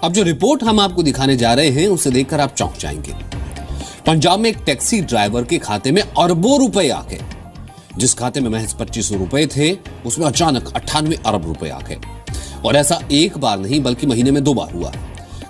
अब जो रिपोर्ट हम आपको दिखाने जा रहे हैं उसे देखकर आप चौंक जाएंगे। पंजाब में एक टैक्सी ड्राइवर के खाते में अरबों रुपए आ गए। जिस खाते में महज 2500 रुपए थे उसमें अचानक 98 अरब रुपए आ गए। और ऐसा एक बार नहीं बल्कि महीने में 2 बार हुआ।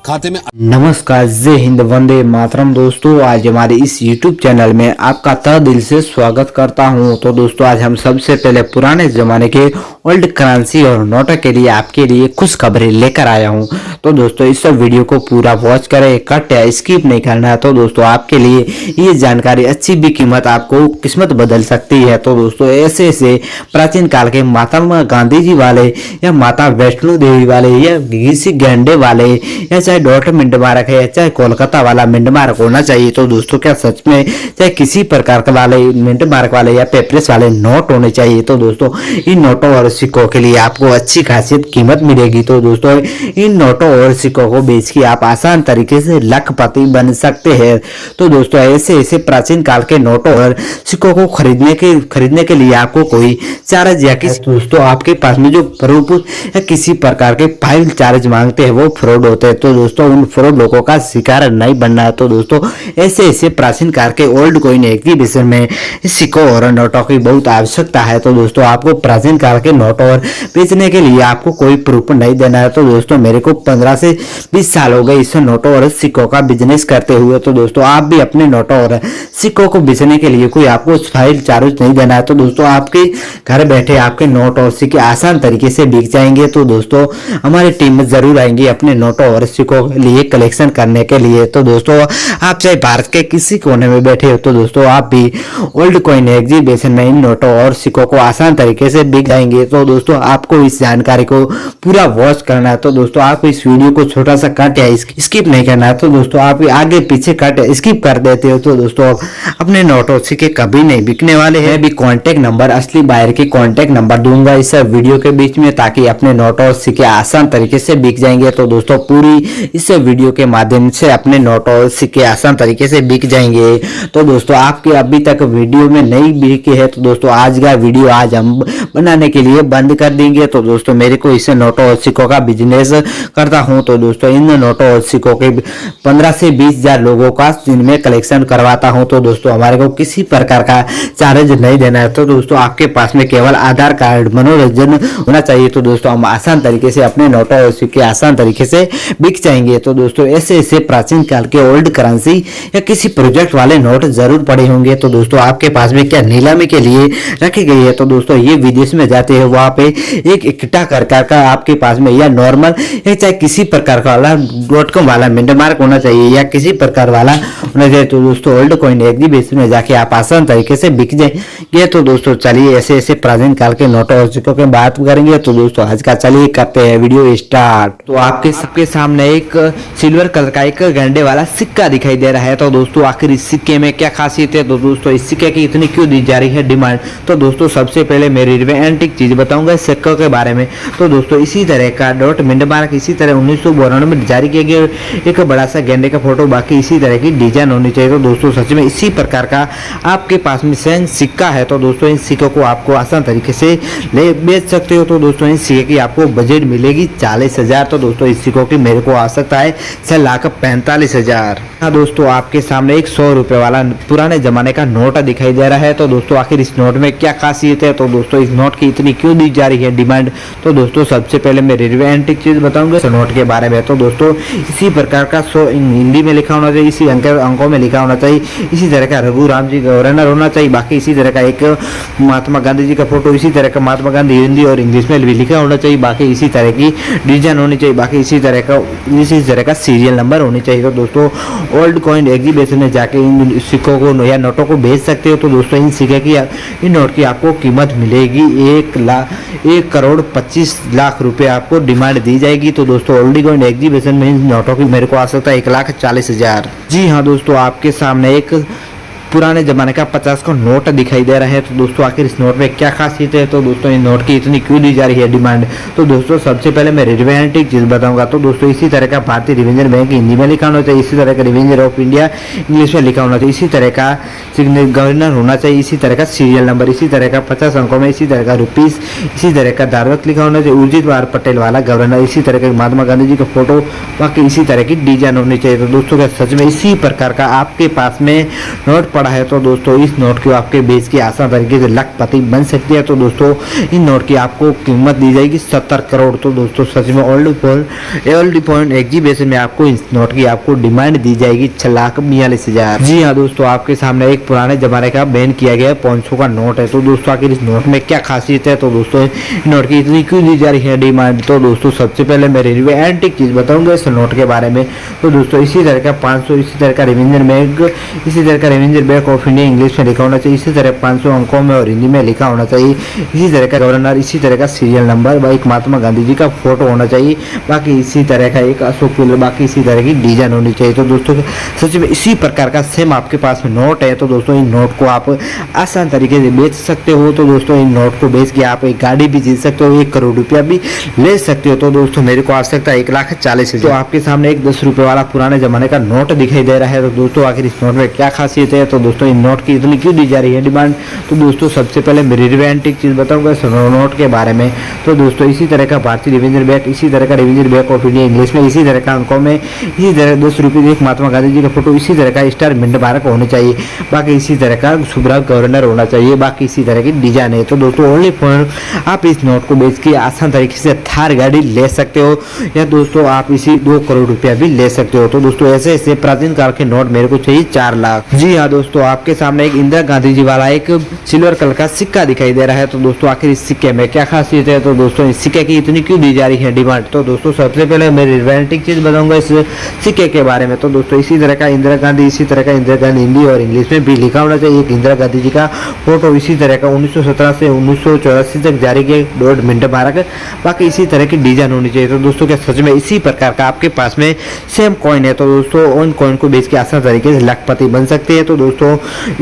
खाते में नमस्कार, जय हिंद, वंदे मातरम। दोस्तों, आज हमारे इस YouTube चैनल में आपका तहे दिल से स्वागत करता हूं। तो दोस्तों, आज हम सबसे पहले पुराने जमाने के ओल्ड करेंसी और नोटों के लिए आपके लिए कुछ खबरें लेकर आया हूं। तो दोस्तों, इस सब वीडियो को पूरा वॉच करें, कट या स्किप नहीं करना है। तो दोस्तों, आपके लिए ये जानकारी अच्छी भी कीमत आपको किस्मत बदल सकती है। तो दोस्तों, ऐसे ऐसे प्राचीन काल के महात्मा गांधी जी वाले या माता वैष्णो देवी वाले या किसी गेंडे वाले या चाहे डॉट मिंट मार्क है, चाहे कोलकाता वाला मिंट मार्क होना चाहिए। तो दोस्तों, क्या सच में चाहे किसी प्रकार के वाले मिंट मार्क वाले या पेपरेस वाले नोट होने चाहिए। तो दोस्तों, इन नोटों और सिक्कों के लिए आपको अच्छी खासियत कीमत मिलेगी। तो दोस्तों, इन नोटों और सिक्कों को बेच के आप आसान तरीके से लखपति बन सकते हैं। तो दोस्तों, ऐसे ऐसे प्राचीन काल के नोटों और सिक्कों को खरीदने के लिए आपको कोई चार्ज या किसी दोस्तों आपके पास में जो प्रूफ या किसी प्रकार के फाइल चार्ज मांगते हैं वो फ्रॉड होते हैं। तो दोस्तों, उन फ्रॉड लोगों का शिकार नहीं बनना है। तो दोस्तों, ऐसे ऐसे प्राचीन काल के ओल्ड कॉइन एग्जीबिशन में सिक्कों और नोटों की बहुत आवश्यकता है। तो दोस्तों, आपको प्राचीन काल के नोट और बेचने के लिए आपको कोई प्रूफ नहीं देना है। तो दोस्तों, मेरे को 15 से 20 साल हो गए इस नोटों और सिक्कों का बिजनेस करते हुए। तो दोस्तों, आप भी अपने नोटों और सिक्कों को बेचने के लिए कोई आपको फाइल चार्ज नहीं देना है। तो दोस्तों, आपके घर बैठे आपके नोट और सिक्के आसान तरीके से बिक जाएंगे। तो दोस्तों, हमारी टीम में जरूर आएंगे अपने नोटों और सिक्कों के लिए कलेक्शन करने के लिए। तो दोस्तों, आप चाहे भारत के किसी कोने में बैठे हो तो दोस्तों, आप भी ओल्ड कॉइन एग्जीबिशन में इन नोटों और सिक्कों को आसान तरीके से बिक जाएंगे। तो दोस्तों, आपको इस जानकारी को पूरा वॉच करना है। तो दोस्तों, आप इस वीडियो को छोटा सा कट या स्किप नहीं करना है। तो दोस्तों, आप आगे पीछे कट स्किप कर देते हो तो दोस्तों, अपने नोट और सिक्के कभी नहीं बिकने वाले हैं। भी कॉन्टेक्ट नंबर, असली बायर की कॉन्टेक्ट नंबर दूंगा इस वीडियो के बीच में, ताकि अपने नोट और सिक्के आसान तरीके से बिक जाएंगे। तो दोस्तों, पूरी इस वीडियो के माध्यम से अपने नोट और सिक्के आसान तरीके से बिक जाएंगे। तो दोस्तों, आपके अभी तक वीडियो में नहीं बिके हैं तो दोस्तों, आज का वीडियो आज हम बनाने के लिए बंद कर देंगे। तो दोस्तों, मेरे को इस नोटों और सिक्कों का बिजनेस करता हूं। तो दोस्तों, इन नोटों और सिक्कों के 15 से 20 हजार लोगों का इनमें कलेक्शन करवाता हूं। तो दोस्तों, हमारे को किसी प्रकार का चार्ज नहीं देना है। तो दोस्तों, आपके पास में केवल आधार कार्ड, मनोरंजन होना चाहिए। तो दोस्तों, हम आसान तरीके से अपने नोटों और सिक्के आसान तरीके से बिक जाएंगे। तो दोस्तों, ऐसे ऐसे प्राचीन काल के ओल्ड करेंसी या किसी प्रोजेक्ट वाले नोट जरूर पड़े होंगे। तो दोस्तों, आपके पास में क्या नीलामी के लिए रखी गई है। तो दोस्तों, ये विदेश में जाते हैं वहां पे एक इकट्ठा कर आपके पास में या नॉर्मल या चाहे किसी प्रकार का वाला .com वाला मिंट मार्क होना चाहिए या किसी प्रकार वाला होना चाहिए। तो दोस्तों, ओल्ड कॉइन एग्जीबिशन में जाके आप आसान तरीके से बिक जाएंगे। तो दोस्तों, चलिए ऐसे ऐसे प्राचीन काल के नोटों और सिक्कों की बात करेंगे। तो दोस्तों, आज का चलिए करते हैं वीडियो स्टार्ट। तो आपके सबके सामने एक सिल्वर कलर का एक गेंडे वाला सिक्का दिखाई दे रहा है। तो दोस्तों, आखिर इस सिक्के में क्या खासियत है। तो दोस्तों, इस सिक्के की इतनी क्यों दी जा रही है डिमांड। तो दोस्तों, सबसे पहले मेरी एंटिक चीज बताऊंगा इस सिक्कों के बारे में। तो दोस्तों, इसी तरह का डॉट मिंट मार्क इसी तरह 1992 में जारी किया गया एक बड़ा सा गेंडे का फोटो, बाकी इसी तरह की डिजाइन होनी चाहिए। तो दोस्तों, सच में इसी प्रकार का आपके पास में सेंस सिक्का है। तो दोस्तों, इन सिक्कों को आपको आसान तरीके से ले बेच सकते हो। तो दोस्तों, इन सिक्के की आपको बजट मिलेगी 40,000। तो दोस्तों, इस सिक्कों की मेरे को आवश्यकता है 6,45,000। हाँ दोस्तों, आपके सामने एक 100 रुपए वाला पुराने जमाने का नोट दिखाई दे रहा है। तो दोस्तों, आखिर इस नोट में क्या खासियत है। तो दोस्तों, इस नोट की इतनी क्यों दी जा रही है डिमांड। तो दोस्तों, सबसे पहले मैं एंटिक चीज बताऊंगा इस नोट के बारे में। तो दोस्तों, इसी प्रकार का 100 हिंदी में लिखा होना चाहिए, इसी अंकों में लिखा होना चाहिए, इसी तरह का रघुराम जी गवर्नर होना चाहिए, बाकी इसी तरह का एक महात्मा गांधी जी का फोटो, इसी तरह का महात्मा गांधी हिंदी और इंग्लिश में भी लिखा होना चाहिए, बाकी इसी तरह की डिजाइन होनी चाहिए, बाकी इसी तरह का सीरियल नंबर होनी चाहिए। तो दोस्तों, ओल्ड कॉइन एग्जीबिशन में जाके इन सिक्कों को या नोटों को बेच सकते हो। तो दोस्तों, इन सिक्के की इन नोट की आपको कीमत मिलेगी 1,25,00,000 रुपए आपको डिमांड दी जाएगी। तो दोस्तों, ओल्ड कॉइन एग्जीबिशन में इन नोटों की मेरे को आवश्यकता है 1,40,000। जी हाँ दोस्तों, आपके सामने एक पुराने जमाने का 50 का नोट दिखाई दे रहा है। तो दोस्तों आखिर इस नोट में क्या खासियत है, तो दोस्तों इस नोट की इतनी क्यों दी जा रही है डिमांड। तो दोस्तों सबसे पहले मैं रिलेवेंट चीज बताऊंगा। तो दोस्तों इसी तरह का भारतीय रिवेंजर बैंक हिंदी में लिखा होना चाहिए, इसी तरह का रिवेंजर ऑफ इंडिया इंग्लिश में लिखा होना चाहिए, इसी तरह का गवर्नर होना चाहिए, इसी तरह का सीरियल नंबर, इसी तरह का 50 अंकों में, इसी तरह का रुपीस, इसी तरह का धारक लिखा होना चाहिए, उर्जित वार पटेल वाला गवर्नर, इसी तरह के महात्मा गांधी जी का फोटो, बाकी इसी तरह की डिजाइन होनी चाहिए। तो दोस्तों क्या सच में इसी प्रकार का आपके पास में नोट पड़ा है, तो दोस्तों इस नोट को आपके बेच के आसान तरीके से लखपति बन सकती है। तो दोस्तों इन नोट की आपको कीमत दी जाएगी 70 करोड़। तो दोस्तों सच में ओल्ड पॉइंट एग्जीबिशन में आपको इस नोट की आपको डिमांड दी जाएगी 6,42,000। जी हाँ दोस्तों, आपके सामने एक पुराने जमाने का बैन किया गया 500 का नोट है। तो दोस्तों आखिर इस नोट में क्या खासियत है, तो दोस्तों नोट की इतनी क्यों दी जा रही है डिमांड। तो दोस्तों सबसे पहले मैं रेलवे एंटीक चीज बताऊंगा इस नोट के बारे में। तो दोस्तों इसी तरह का 500, इसी तरह का रिवेंजर बैंक, इसी तरह का revenger bank of India English में लिखा होना चाहिए, इसी तरह 500 अंकों में और हिंदी में लिखा होना चाहिए, इसी तरह का गवर्नर, इसी तरह का सीरियल नंबर, एक महात्मा गांधी जी का फोटो होना चाहिए, बाकी इसी तरह का एक अशोक पिलर, बाकी इसी तरह की डिजाइन होनी चाहिए। तो दोस्तों सच में इसी प्रकार का सेम आपके पास में नोट है। तो दोस्तों इन नोट को आप आसान तरीके से बेच सकते हो। तो दोस्तों इन नोट को बेच के आप एक गाड़ी भी जीत सकते हो, 1 करोड़ रुपया भी ले सकते हो। तो दोस्तों मेरे को आवश्यकता 1,40,000। तो आपके सामने एक 10 रुपए वाला पुराने जमाने का नोट दिखाई दे रहा है। तो दोस्तों आखिर इस नोट में क्या खासियत है, तो दोस्तों इन नोट की इतनी क्यों दी जा रही है डिमांड। तो दोस्तों सबसे पहले मैं रिलेवेंट चीज बताऊंगा इस नोट के बारे में। तो दोस्तों इसी तरह का भारतीय रिवेंजर बैंक, इसी तरह का revenger bank of India English में, इसी तरह का अंकों में, इसी तरह 10 रुपये एक महात्मा गांधी जी का फोटो, इसी तरह का स्टार मिंट मार्क होने चाहिए, बाकी इसी तरह का सुब्रा गवर्नर होना चाहिए, बाकी इसी तरह की डिजाइन है। तो दोस्तों ओनली फॉर आप इस नोट को बेच के आसान तरीके से थार गाड़ी ले सकते हो, या दोस्तों आप इसी 2 करोड़ रुपया भी ले सकते हो। तो दोस्तों ऐसे ऐसे प्राचीन काल के नोट मेरे को चाहिए 4 लाख। जी हाँ दोस्तों, आपके सामने एक इंदिरा गांधी जी वाला एक सिल्वर कलर का सिक्का दिखाई दे रहा है। तो दोस्तों आखिर इस सिक्के में क्या खासियत है, तो दोस्तों इस सिक्के की इतनी क्यों दी जा रही है डिमांड। तो दोस्तों सबसे पहले मैं रिलेवेंट चीज बताऊंगा इस सिक्के के बारे में। तो दोस्तों इसी तरह का इंदिरा गांधी, इसी तरह का इंदिरा गांधी हिंदी और इंग्लिश में भी लिखा होना चाहिए, एक इंदिरा गांधी जी का फोटो, इसी तरह का 1917 से 1984 तक जारी किए 2 मिनट मार्क, बाकी इसी तरह की डिजाइन होनी चाहिए। तो दोस्तों क्या सच में इसी प्रकार का आपके पास में सेम कॉइन है, तो दोस्तों उन कॉइन को बेच के आसान तरीके से लखपति बन सकते हैं। तो दोस्तों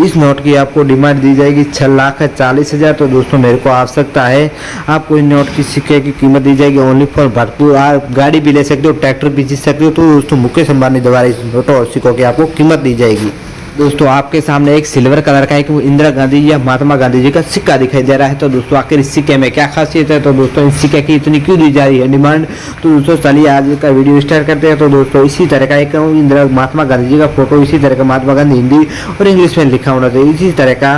इस नोट की आपको डिमांड दी जाएगी 6,40,000। तो दोस्तों मेरे को आवश्यकता है, आपको इन नोट की सिक्के की कीमत दी जाएगी ओनली फॉर भरपूर। आप गाड़ी भी ले सकते हो, ट्रैक्टर भी जीत सकते हो। तो दोस्तों मुकेश अंबानी द्वारा इस नोटों और सिक्कों की आपको कीमत दी जाएगी। दोस्तों आपके सामने एक सिल्वर कलर का एक इंदिरा गांधी या महात्मा गांधी जी का सिक्का दिखाई दे रहा है। तो दोस्तों आखिर इस सिक्के में क्या खासियत है, तो दोस्तों इस सिक्के की इतनी क्यों दी जा रही है डिमांड। तो दोस्तों चलिए आज का वीडियो स्टार्ट करते हैं। तो दोस्तों इसी तरह का एक इंदिरा महात्मा गांधी जी का फोटो, इसी तरह का महात्मा गांधी हिंदी और इंग्लिश में लिखा होना चाहिए, इसी तरह का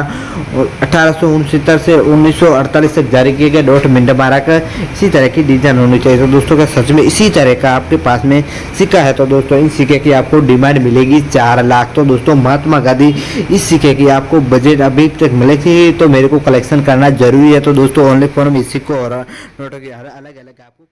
1869 से 1948 तक जारी किए गए 2 मिनट मार्क, इसी तरह की डिजाइन होनी चाहिए। तो दोस्तों का सच में इसी तरह का आपके पास में सिक्का है। तो दोस्तों इन सिक्के की आपको डिमांड मिलेगी 4 लाख। तो दोस्तों महात्मा गांधी इस सिक्के की आपको बजट अभी तक मिलेगी, तो मेरे को कलेक्शन करना जरूरी है। तो दोस्तों ओनली फॉर इस सिक्कों और नोटों की अलग अलग आपको